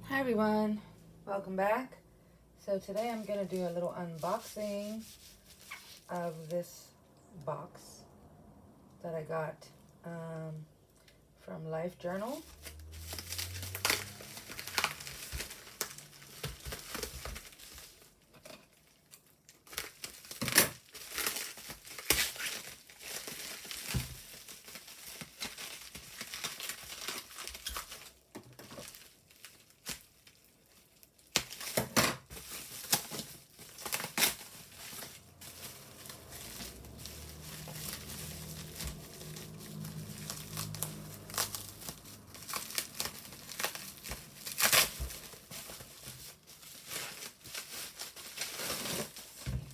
Hi everyone, welcome back. So today I'm going to do a little unboxing of this box that I got from Life Journal.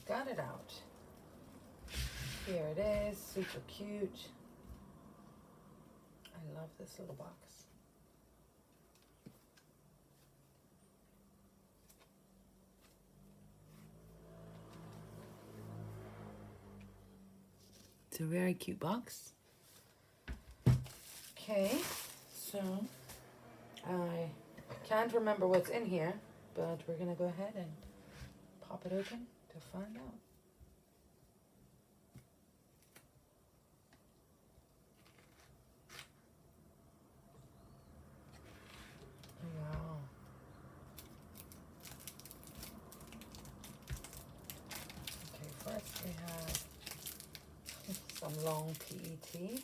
Got it out. Here it is, super cute. I love this little box. It's a very cute box. Okay, so I can't remember what's in here, but we're gonna go ahead and pop it open to find out. Wow. Okay, first we have some long PET.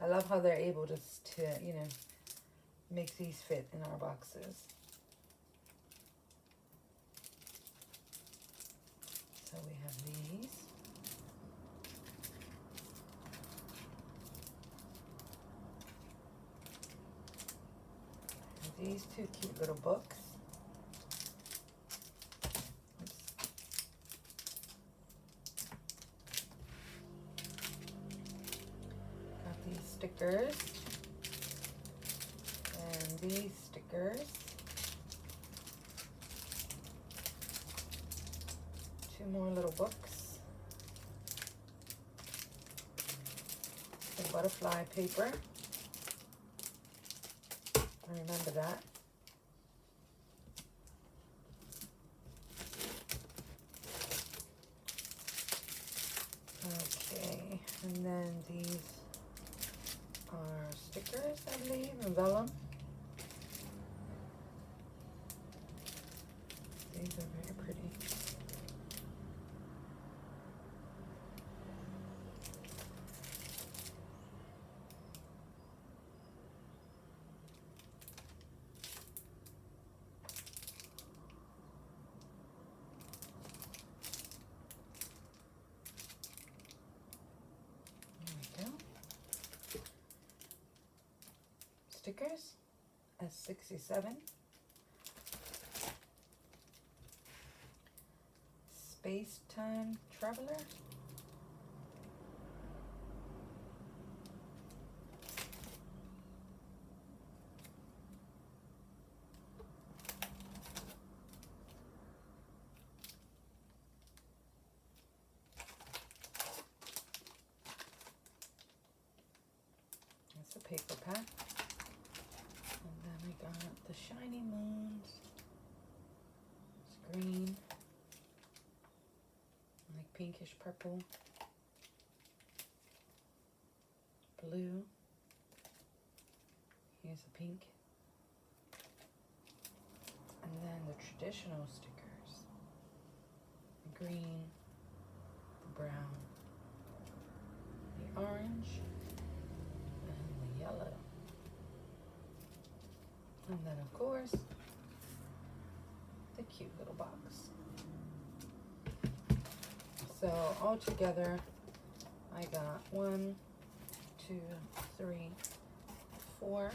I love how they're able to make these fit in our boxes. So we have these. And these two cute little books. Oops. Got these stickers. And these stickers. Two more little books. The butterfly paper. I remember that. Okay, and then these are stickers, I believe, and vellum. These are very pretty. There we go. Stickers, S67. Space-Time Traveler. That's a paper pack. And then we got the Shiny Moons. It's green. Like pinkish purple. Blue. Here's a pink. And then the traditional stickers. The green, the brown, the orange, and the yellow. And then of course, the cute little box. So all together, I got 1, 2, 3, 4,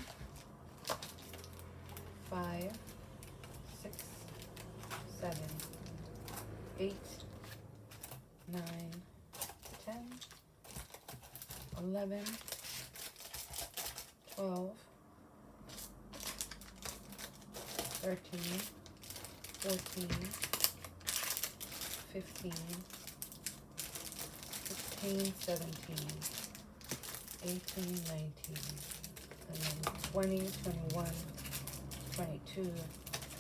5, 6, 7, 8, 9, 10, 11, 12, 13, 14, 15, 16, 17, 18, 19, and then 20, 21, 22. 22,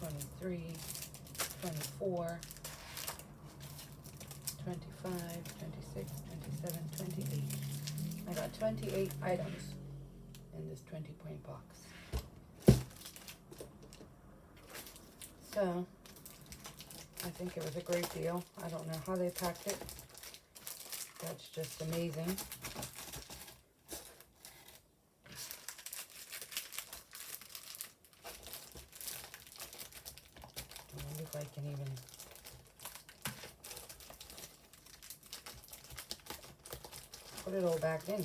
23, 24, 25, 26, 27, 28. I got 28 items in this 20-point box. So, I think it was a great deal. I don't know how they packed it. That's just amazing. I wonder if I can even... put it all back in.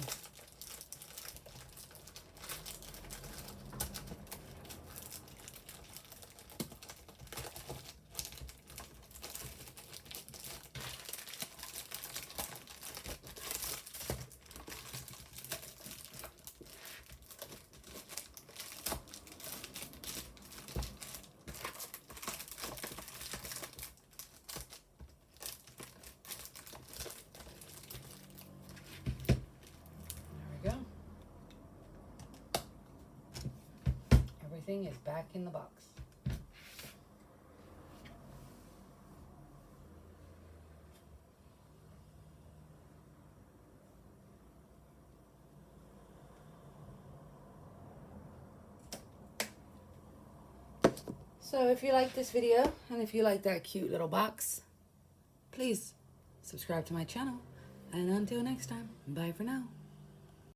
There we go. Everything is back in the box. So if you like this video, and if you like that cute little box, please subscribe to my channel. And until next time, bye for now.